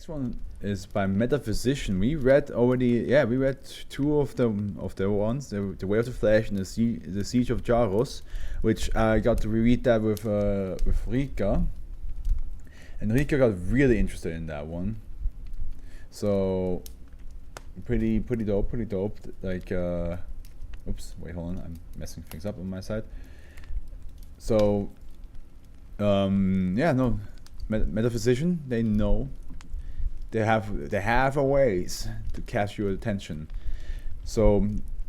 next one is by Metaphysician. We read already, yeah, we read two of the ones, the Way of the Flesh and the Siege of Jaros, which I got to reread that with Rika, and Rika got really interested in that one. So pretty dope. Like, oops, wait, hold on, I'm messing things up on my side. So, yeah, no, Metaphysician, they know. They have a ways to catch your attention. So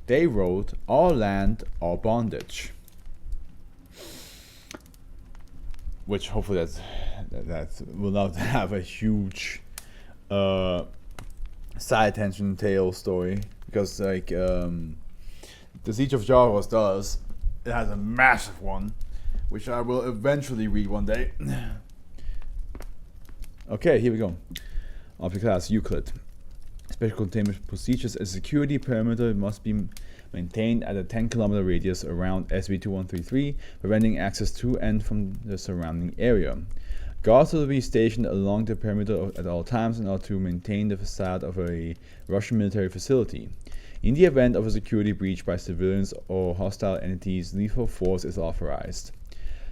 they wrote All Land, All Bondage, which hopefully that will not have a huge side attention tail story, because like the Siege of Jaros does, it has a massive one, which I will eventually read one day. Okay, here we go. Object class Euclid. Special containment procedures. A security perimeter must be maintained at a 10-kilometer radius around SCP-2133, preventing access to and from the surrounding area. Guards will be stationed along the perimeter at all times in order to maintain the facade of a Russian military facility. In the event of a security breach by civilians or hostile entities, lethal force is authorized.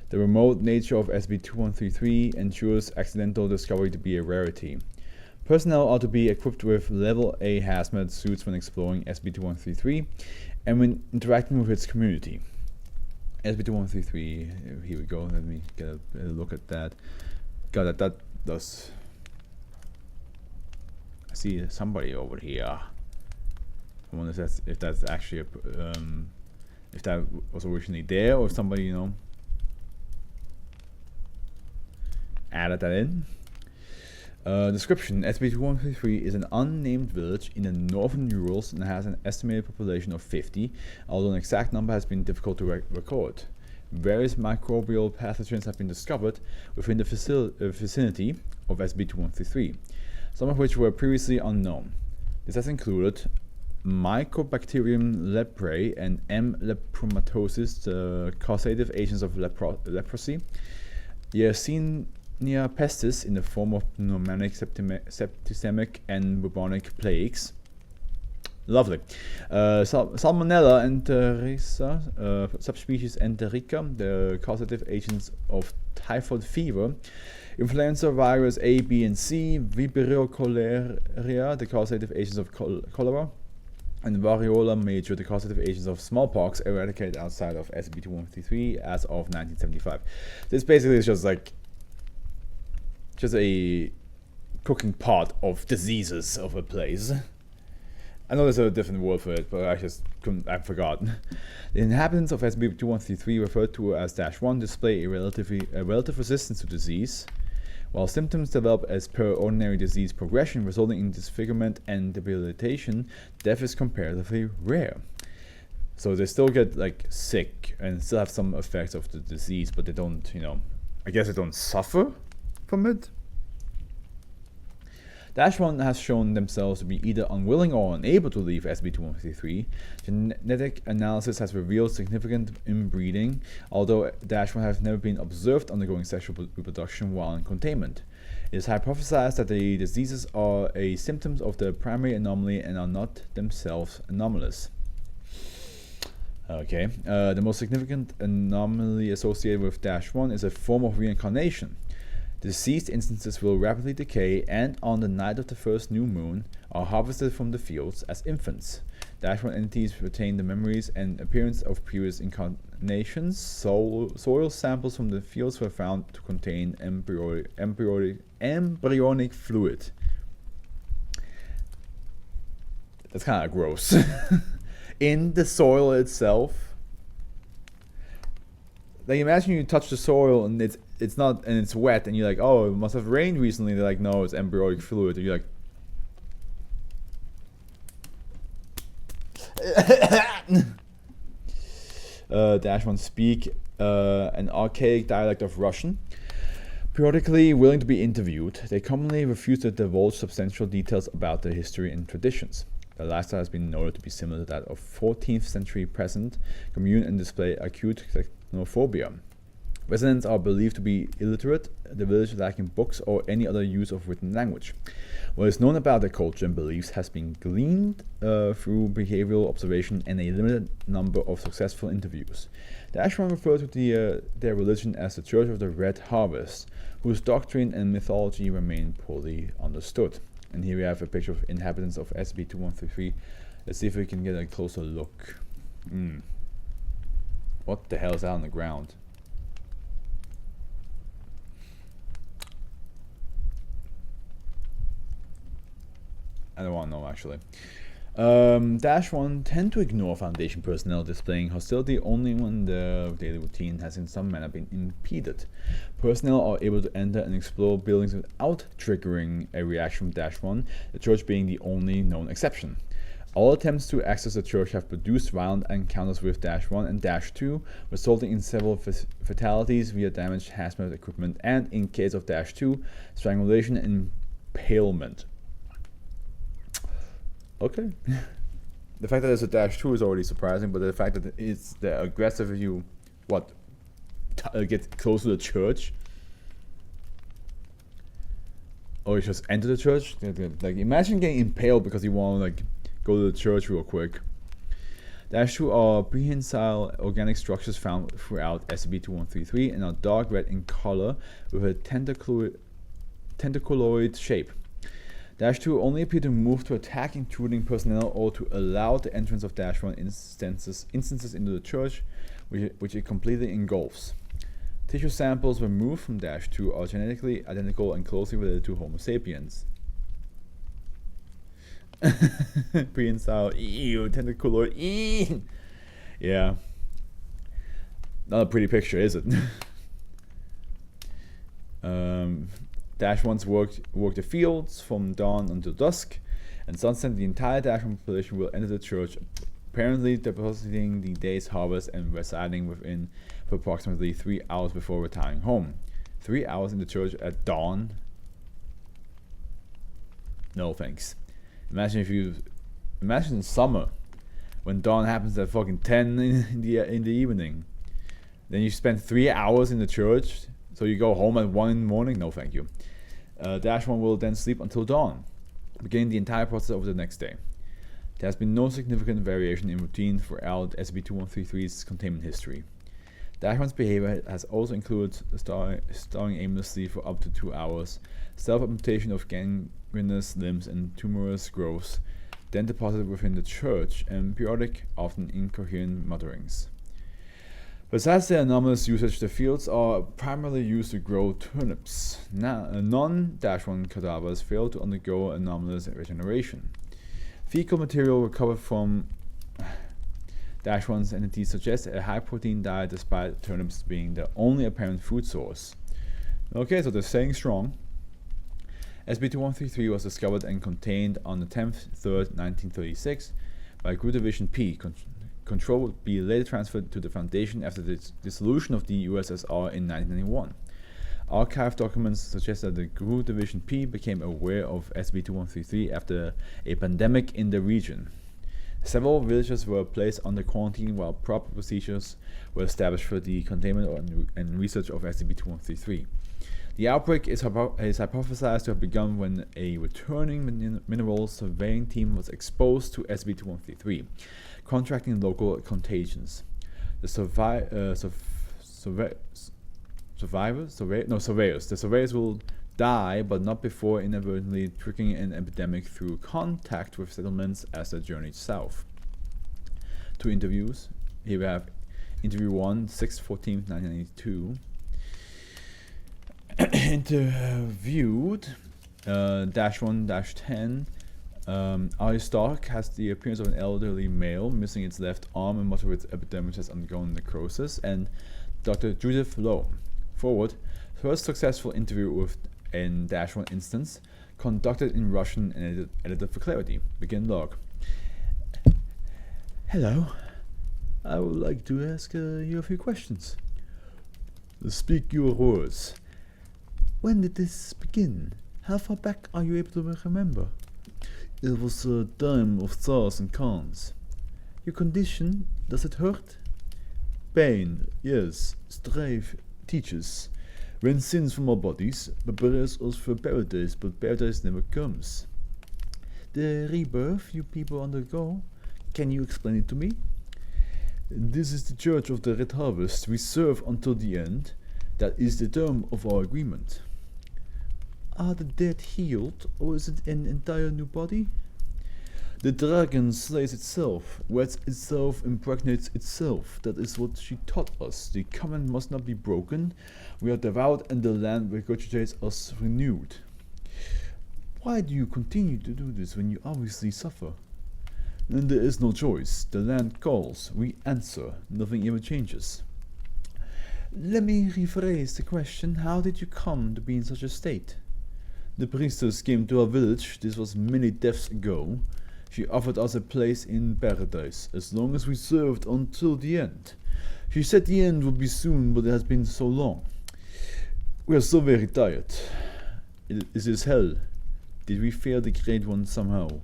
The remote nature of SCP-2133 ensures accidental discovery to be a rarity. Personnel are to be equipped with Level A hazmat suits when exploring SCP-2133 and when interacting with its community. SCP-2133, here we go, let me get a look at that. God, that does... I see somebody over here. I wonder if that's actually if that was originally there, or if somebody, you know, added that in. Description: SCP-2133 is an unnamed village in the northern Urals and has an estimated population of 50, although an exact number has been difficult to record. Various microbial pathogens have been discovered within the vicinity of SCP-2133, some of which were previously unknown. This has included Mycobacterium leprae and M. lepromatosis, the causative agents of leprosy, Yersinia pestis in the form of pneumonic, septicemic, and bubonic plagues. Lovely. Salmonella enterica, subspecies enterica, the causative agents of typhoid fever. Influenza virus A, B, and C. Vibrio cholerae, the causative agents of cholera. And variola major, the causative agents of smallpox, eradicated outside of SCP-2133 as of 1975. This basically is just like a cooking pot of diseases of a place. I know there's a different word for it, but I forgot. The inhabitants of SCP-2133, referred to as -1, display a relative resistance to disease, while symptoms develop as per ordinary disease progression, resulting in disfigurement and debilitation. Death is comparatively rare. So they still get like sick and still have some effects of the disease, but they don't, you know, I guess they don't suffer from it. -1 has shown themselves to be either unwilling or unable to leave SCP-2133. Genetic analysis has revealed significant inbreeding, although -1 has never been observed undergoing sexual reproduction while in containment. It is hypothesized that the diseases are a symptom of the primary anomaly and are not themselves anomalous. Okay, the most significant anomaly associated with -1 is a form of reincarnation. Deceased instances will rapidly decay and, on the night of the first new moon, are harvested from the fields as infants. -1 entities retain the memories and appearance of previous incarnations. Soil samples from the fields were found to contain embryonic fluid. That's kind of gross. In the soil itself. Like, imagine you touch the soil and it's not, and it's wet, and you're like, oh, it must have rained recently. They're like, no, it's embryonic fluid. And you're like, -1 speak an archaic dialect of Russian. Periodically willing to be interviewed, they commonly refuse to divulge substantial details about their history and traditions. Their lifestyle has been noted to be similar to that of 14th century peasant, commune and display acute xenophobia. Residents are believed to be illiterate, the village lacking books or any other use of written language. What is known about their culture and beliefs has been gleaned through behavioral observation and a limited number of successful interviews. The Ashwan refer to their religion as the Church of the Red Harvest, whose doctrine and mythology remain poorly understood. And here we have a picture of inhabitants of SCP-2133. Let's see if we can get a closer look. What the hell is that on the ground? I don't want to know, actually. -1 tend to ignore Foundation personnel displaying hostility only when their daily routine has in some manner been impeded. Personnel are able to enter and explore buildings without triggering a reaction from -1, the church being the only known exception. All attempts to access the church have produced violent encounters with -1 and -2, resulting in several fatalities via damaged hazmat equipment and, in case of -2, strangulation and impalement. Okay. The fact that there's a -2 is already surprising, but the fact that it's the aggressive you, get close to the church, or you just enter the church. Like, imagine getting impaled because you want to like go to the church real quick. -2 are prehensile organic structures found throughout SCP-2133 and are dark red in color with a tentaculoid shape. -2 only appear to move to attack intruding personnel or to allow the entrance of -1 instances into the church, which it completely engulfs. Tissue samples removed from -2 are genetically identical and closely related to Homo sapiens. Prehensile, ew, tentacular, ew. Yeah. Not a pretty picture, is it? -1's work the fields from dawn until dusk, and sunset the entire -1 population will enter the church, apparently depositing the day's harvest and residing within for approximately 3 hours before retiring home. 3 hours in the church at dawn? No thanks. Imagine in summer, when dawn happens at fucking 10 in the evening. Then you spend 3 hours in the church, so you go home at 1 in the morning? No thank you. -1 will then sleep until dawn, beginning the entire process over the next day. There has been no significant variation in routine throughout SCP-2133's containment history. -1's behavior has also included starring aimlessly for up to 2 hours, self-amputation of gangrenous limbs and tumorous growths, then deposited within the church, and periodic, often incoherent mutterings. Besides their anomalous usage, the fields are primarily used to grow turnips. Non-1 cadavers fail to undergo anomalous regeneration. Fecal material recovered from -1's entities suggests a high-protein diet despite turnips being the only apparent food source. Okay, so they're staying strong. SCP-2133 was discovered and contained on the 10th 3rd, 1936 by Group Division P. Control would be later transferred to the Foundation after the dissolution of the USSR in 1991. Archive documents suggest that the Group Division P became aware of SCP-2133 after a pandemic in the region. Several villages were placed under quarantine while proper procedures were established for the containment and research of SCP-2133. The outbreak is hypothesized to have begun when a returning mineral surveying team was exposed to SCP-2133, contracting local contagions. The surveyors will die, but not before inadvertently triggering an epidemic through contact with settlements as they journeyed south. 2 interviews. Here we have interview 1, 6/14/1992. Interviewed -1-10. Artie Stark has the appearance of an elderly male, missing its left arm and much of its epidermis has undergone necrosis, and Dr. Judith Lowe. Forward. First successful interview with an -1 instance, conducted in Russian and edited for clarity. Begin log. Hello. I would like to ask you a few questions. Speak your words. When did this begin? How far back are you able to remember? It was a time of SARS and cons. Your condition, does it hurt? Pain, yes. Strife, teaches. Rend sins from our bodies, but prepares us for paradise, but paradise never comes. The rebirth you people undergo, can you explain it to me? This is the Church of the Red Harvest. We serve until the end. That is the term of our agreement. Are the dead healed, or is it an entire new body? The dragon slays itself, weds itself, impregnates itself. That is what she taught us. The covenant must not be broken. We are devout, and the land regurgitates us renewed. Why do you continue to do this when you obviously suffer? Then there is no choice. The land calls. We answer. Nothing ever changes. Let me rephrase the question. How did you come to be in such a state? The priestess came to our village. This was many deaths ago. She offered us a place in paradise, as long as we served until the end. She said the end would be soon, but it has been so long. We are so very tired. It is hell. Did we fail the Great One somehow?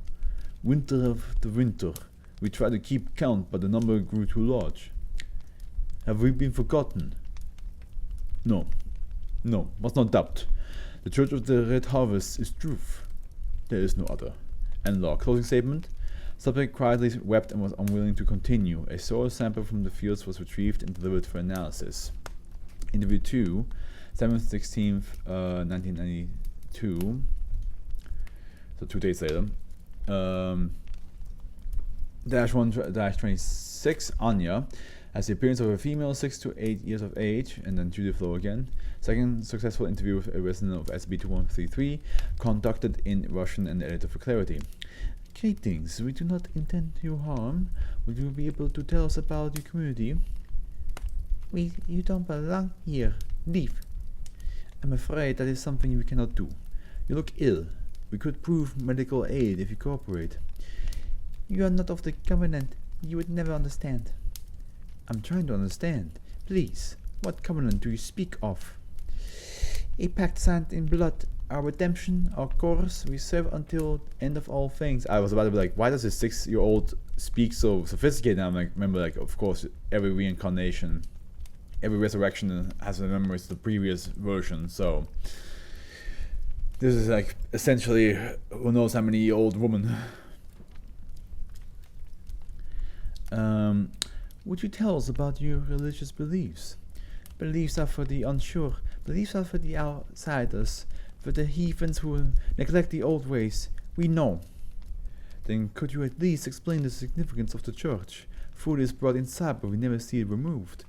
Winter after winter. We tried to keep count, but the number grew too large. Have we been forgotten? No, must not doubt. The Church of the Red Harvest is truth. There is no other. End law. Closing statement. Subject quietly wept and was unwilling to continue. A soil sample from the fields was retrieved and delivered for analysis. Interview 2, 7th 16th, 1992. So 2 days later. -1-26, Anya has the appearance of a female 6 to 8 years of age, and then Judith Lowe again. Second successful interview with a resident of SCP-2133, conducted in Russian and edited for clarity. Greetings, we do not intend you harm. Will you be able to tell us about your community? You don't belong here. Leave. I'm afraid that is something we cannot do. You look ill. We could prove medical aid if you cooperate. You are not of the covenant. You would never understand. I'm trying to understand. Please, what covenant do you speak of? A pact signed in blood, our redemption, our course, we serve until end of all things. I was about to be like, why does a 6-year-old speak so sophisticated? And I'm like, remember, like, of course, every reincarnation, every resurrection has a memory of the previous version, so this is like essentially who knows how many old woman. Would you tell us about your religious beliefs? Beliefs are for the unsure. Beliefs are for the outsiders, for the heathens who neglect the old ways. We know. Then could you at least explain the significance of the church? Food is brought inside, but we never see it removed.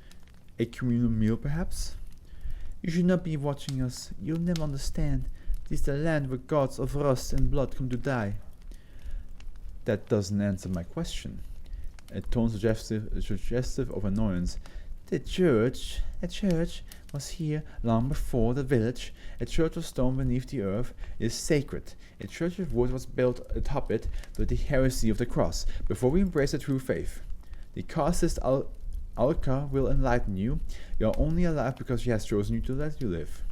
A communal meal, perhaps? You should not be watching us. You'll never understand. This is the land where gods of rust and blood come to die. That doesn't answer my question. A tone suggestive of annoyance. The church was here long before the village. A church of stone beneath the earth is sacred. A church of wood was built atop it with the heresy of the cross, before we embrace the true faith. The casteist Alka will enlighten you. You are only alive because she has chosen you to let you live.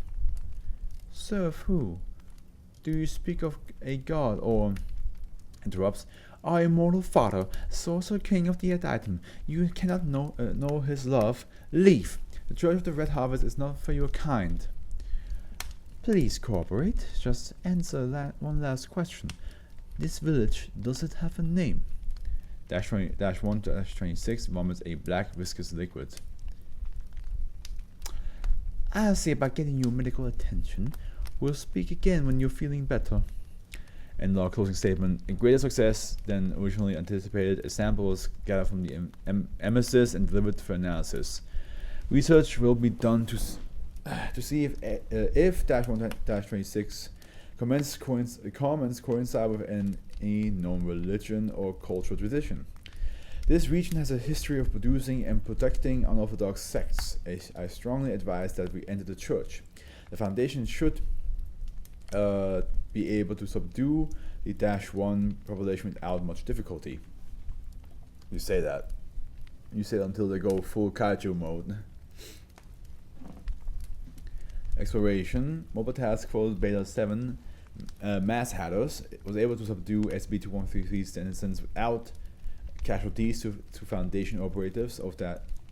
Serve who? Do you speak of a god, or... Interrupts. Our immortal father, sorcerer king of the item. You cannot know his love. Leave. The Church of the Red Harvest is not for your kind. Please cooperate. Just answer one last question. This village, does it have a name? -1-26 vomits a black viscous liquid. I'll see about getting you medical attention. We'll speak again when you're feeling better. And our closing statement: a greater success than originally anticipated, a sample was gathered from the emissaries and delivered for analysis. Research will be done to see if -1-26 comments coincide with any known religion or cultural tradition. This region has a history of producing and protecting unorthodox sects. I strongly advise that we enter the church. The Foundation should be able to subdue the -1 population without much difficulty. You say that. You say that until they go full kaiju mode. Exploration. Mobile Task Force Beta 7 Mass Hatters was able to subdue SCP-2133's denizens without casualties to Foundation operatives of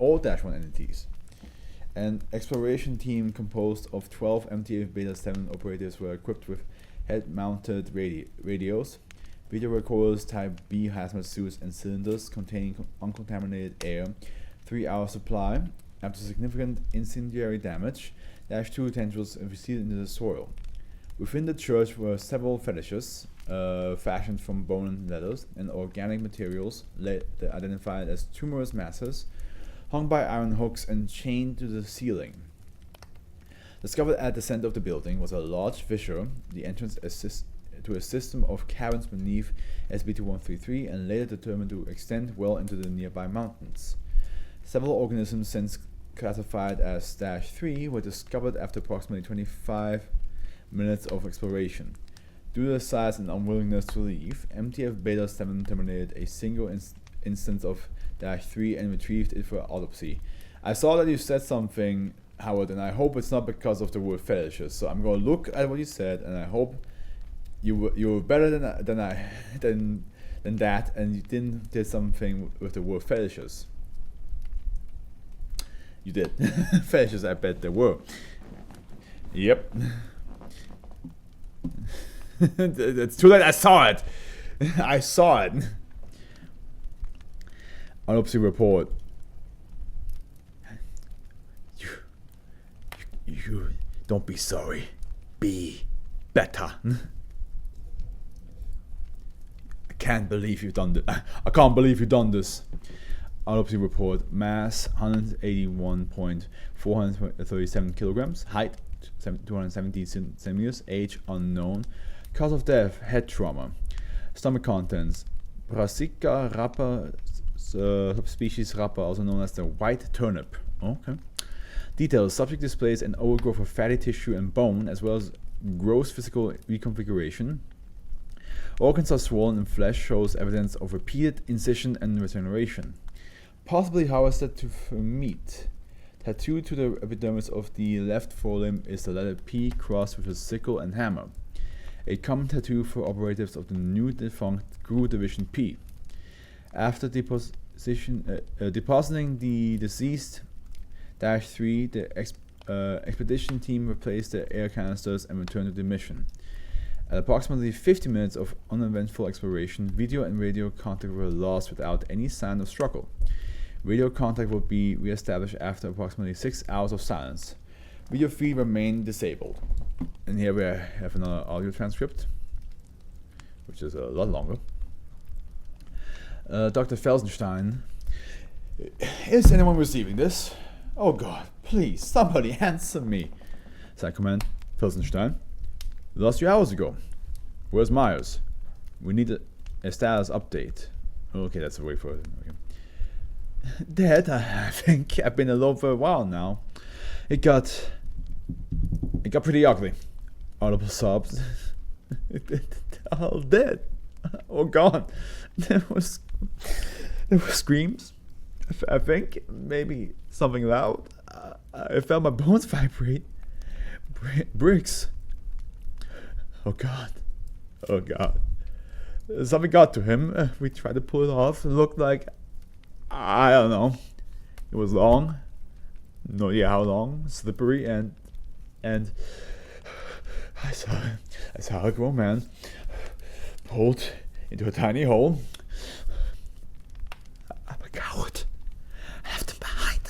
all -1 entities. An exploration team composed of 12 MTF Beta 7 operators were equipped with head-mounted radios, video recorders, Type B hazmat suits, and cylinders containing uncontaminated air. 3-hour supply. After significant incendiary damage, Dash 2 tendrils receded into the soil. Within the church were several fetishes, fashioned from bone and leathers, and organic materials identified as tumorous masses, hung by iron hooks and chained to the ceiling. Discovered at the center of the building was a large fissure, the entrance to a system of caverns beneath SCP-2133, and later determined to extend well into the nearby mountains. Several organisms since classified as Dash 3 were discovered after approximately 25 minutes of exploration. Due to the size and unwillingness to leave, MTF Beta 7 terminated a single instance of Dash 3 and retrieved it for autopsy. I saw that you said something, Howard, and I hope it's not because of the word fetishes. So I'm going to look at what you said, and I hope you were better than that, and you did something with the word fetishes. You did. Fetishes, I bet there were. Yep. It's too late. I saw it. I saw it. Autopsy report. You don't be sorry. Be better. I can't believe you've done this. I can't believe you've done this. Autopsy report. Mass 181.437 kilograms. Height 270 centimeters. Age unknown. Cause of death: head trauma. Stomach contents: Brassica rapa, subspecies rapa, also known as the white turnip. Okay. Details: subject displays an overgrowth of fatty tissue and bone, as well as gross physical reconfiguration. Organs are swollen, and flesh shows evidence of repeated incision and regeneration. Possibly harvested for meat. Tattooed to the epidermis of the left forelimb is the letter P crossed with a sickle and hammer. A common tattoo for operatives of the new defunct GRU Division P. After depositing the deceased Dash 3, the expedition team replaced the air canisters and returned to the mission. At approximately 50 minutes of uneventful exploration, video and radio contact were lost without any sign of struggle. Radio contact will be re-established after approximately 6 hours of silence. Video feed remained disabled. And here we have another audio transcript, which is a lot longer. Dr. Felsenstein, is anyone receiving this? Oh God, please, somebody answer me. Side command, Felsenstein, lost you hours ago. Where's Myers? We need a status update. Okay, that's a way for it. Okay. Dead, I think. I've been alone for a while now. It got pretty ugly. Audible sobs. All dead. Or gone. There were screams. I think maybe something loud. I felt my bones vibrate. Bricks. Oh God. Oh God. Something got to him. We tried to pull it off. It looked like, I don't know. It was long. No idea how long. Slippery and I saw a grown man pulled into a tiny hole. I'm a coward. I left him behind.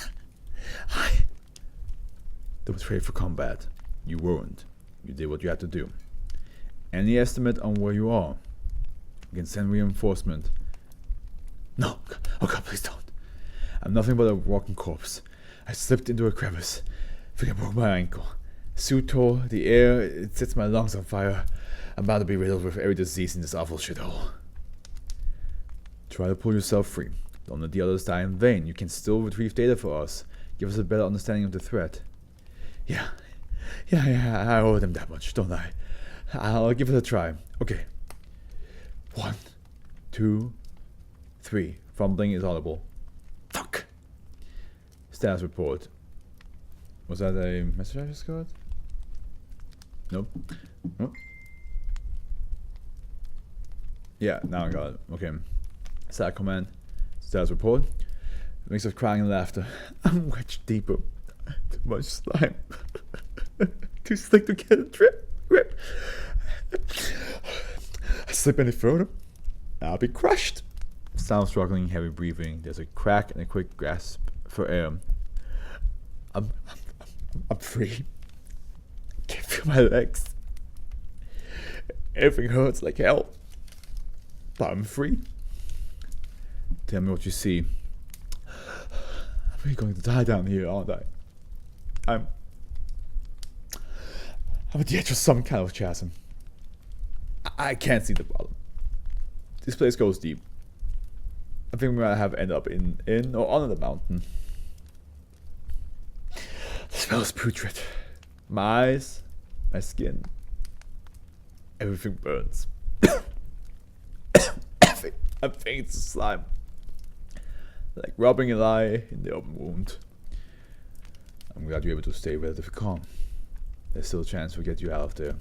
Don't be afraid for combat. You weren't. You did what you had to do. Any estimate on where you are? You can send reinforcement. No. Oh God, please don't. I'm nothing but a walking corpse. I slipped into a crevice. I think I broke my ankle. Suit tore, the air, it sets my lungs on fire. I'm about to be riddled with every disease in this awful shithole. Try to pull yourself free. Don't let the others die in vain. You can still retrieve data for us. Give us a better understanding of the threat. Yeah, I owe them that much, don't I? I'll give it a try. Okay. 1, 2, 3. Fumbling is audible. Fuck! Status report. Was that a message I just got? Nope. Yeah, now I got it. Okay. Stat command. Status report. Mix of crying and laughter. I'm wedged deeper. Too much slime. Too slick to get a grip. I slip any further, I'll be crushed. Sound struggling, heavy breathing. There's a crack and a quick grasp for air. I'm free. Can't feel my legs. Everything hurts like hell. But I'm free. Tell me what you see. I'm really going to die down here, aren't I? I'm at the edge of some kind of chasm. I can't see the bottom. This place goes deep. I think we might have ended up in or under the mountain. It smells putrid. My eyes, my skin, everything burns. I think it's slime. Like rubbing an eye in the open wound. I'm glad you're able to stay relatively calm. There's still a chance we'll get you out of there.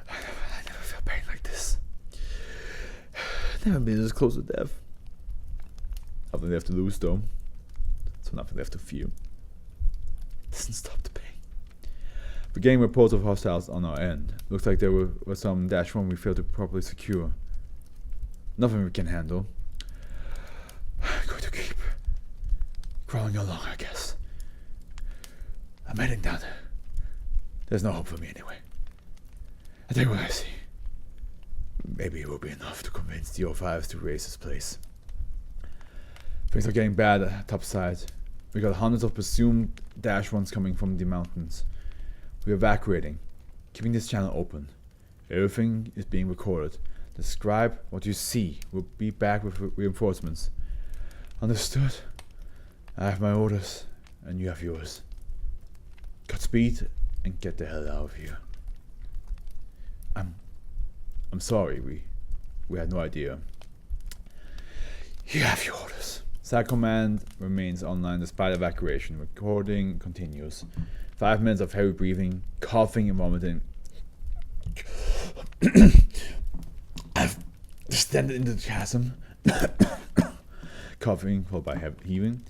I never felt pain like this. Never been this close to death. Nothing left to lose though. So nothing left to fear. Doesn't stop the pain. We're getting reports of hostiles on our end. Looks like there were some -1 we failed to properly secure. Nothing we can handle. I'm going to keep crawling along, I guess. I'm heading down. There's no hope for me anyway. I take what I see. Maybe it will be enough to convince the O5s to raise this place. Things are getting bad at topside. We got hundreds of presumed -1s coming from the mountains. We're evacuating, keeping this channel open. Everything is being recorded. Describe what you see. We'll be back with reinforcements. Understood? I have my orders, and you have yours. Godspeed, and get the hell out of here. I'm sorry, we had no idea. You have your orders. SAT command remains online despite evacuation. Recording continues. 5 minutes of heavy breathing, coughing and vomiting. I've descended into the chasm. Coughing followed by heavy heaving.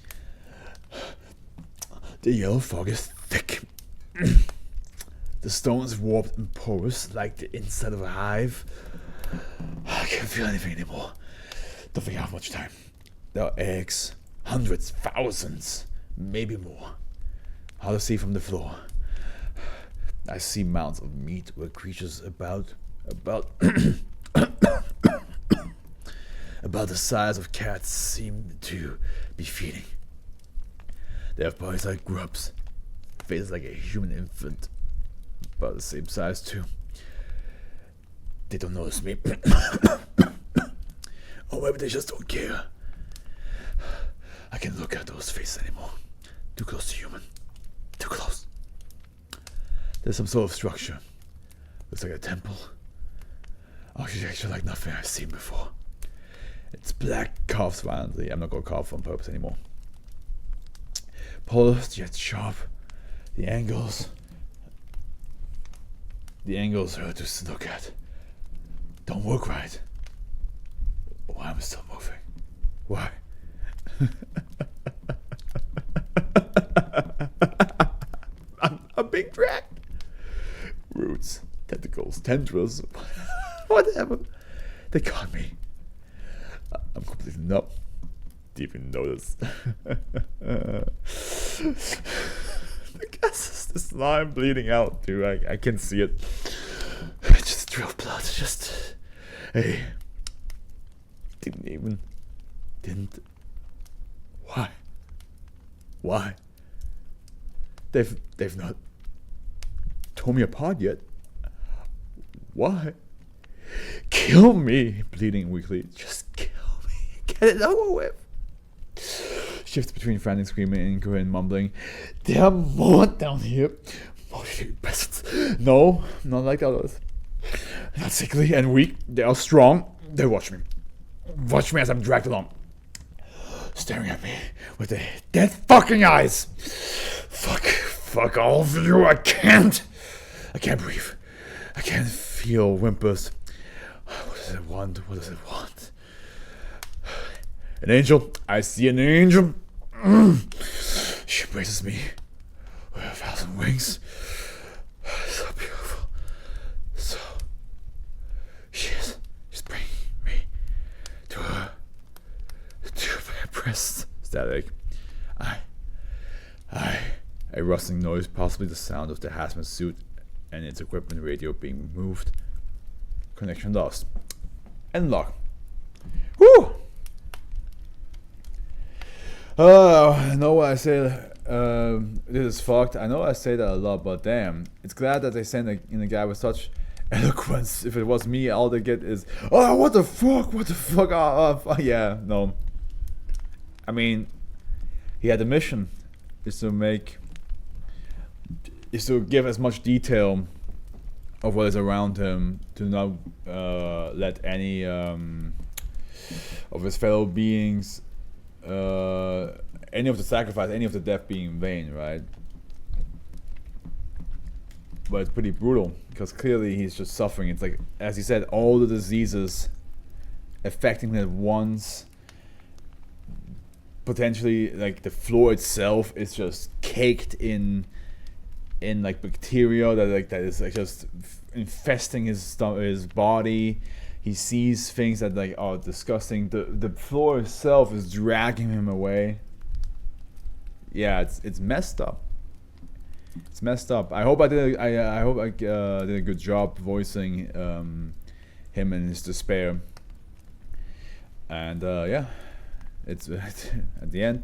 The yellow fog is thick. The stone is warped and porous like the inside of a hive. I can't feel anything anymore. Don't think I have much time. There are eggs. Hundreds, thousands, maybe more. Hard to see from the floor. I see mounds of meat where creatures about the size of cats seem to be feeding. They have bodies like grubs, faces like a human infant, about the same size too. They don't notice me. Or maybe they just don't care. I can't look at those faces anymore. Too close to human. Too close. There's some sort of structure. Looks like a temple. Architecture like nothing I've seen before. It's black, carves violently. I'm not gonna carve on purpose anymore. Polished yet sharp. The angles hurt to look at. Don't work right. Why am I still moving? Why? I'm being dragged. Roots, tentacles, tendrils, whatever. They caught me. I'm completely numb. Didn't even notice. The gases, the slime bleeding out, dude. I can see it. Just drilled blood. Just. Hey. Didn't. Why? Why? They've not torn me apart yet. Why? Kill me, bleeding weakly. Just kill me. Get it over with. Shifts between frantic screaming and incoherent mumbling. There are more down here. More peasants. No, not like others. Not sickly and weak. They are strong. They watch me. Watch me as I'm dragged along. Staring at me with their dead fucking eyes. Fuck all of you. I can't breathe. I can't feel whimpers. What does it want? What does it want? An angel. I see an angel. She embraces me. wings. So beautiful. So she's bringing me to her breast. Static. A rustling noise, possibly the sound of the hazmat suit and its equipment radio being moved. Connection lost. End log. Whew! I know what I say. This is fucked. I know I say that a lot, but damn, it's glad that they sent in a guy with such eloquence. If it was me, all they get is, oh, what the fuck, yeah, no. I mean, he had a mission, is to give as much detail of what is around him, to not let any of his fellow beings, any of the sacrifice, any of the death be in vain, right? But it's pretty brutal, because clearly he's just suffering. It's like, as he said, all the diseases affecting him at once. Potentially, like, the floor itself is just caked in like bacteria that is like just infesting his body. He sees things that like are disgusting. The floor itself is dragging him away. Yeah, it's messed up. It's messed up. I hope I did a good job voicing him and his despair. And yeah, it's at the end.